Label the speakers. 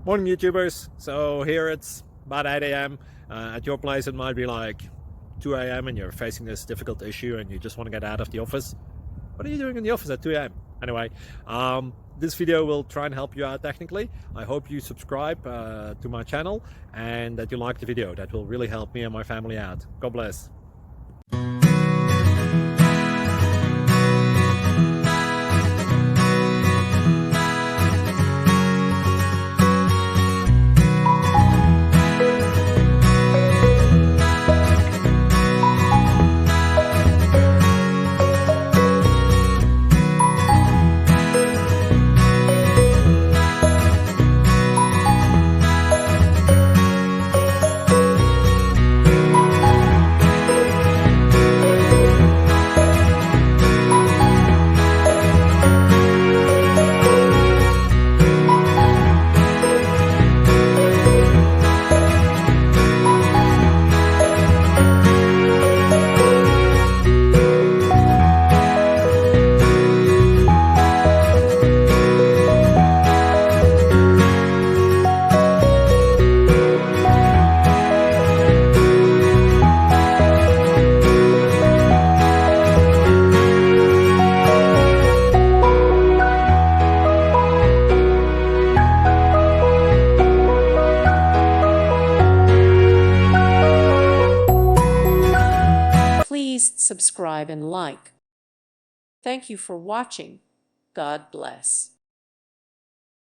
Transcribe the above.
Speaker 1: Morning YouTubers. So here it's about 8 a.m. At your place it might be like 2 a.m. and you're facing this difficult issue and you just want to get out of the office. What are you doing in the office at 2 a.m.? Anyway, this video will try and help you out technically. I hope you subscribe to my channel and that you like the video. That will really help me and my family out. God bless.
Speaker 2: Please subscribe and like. Thank you for watching. God bless.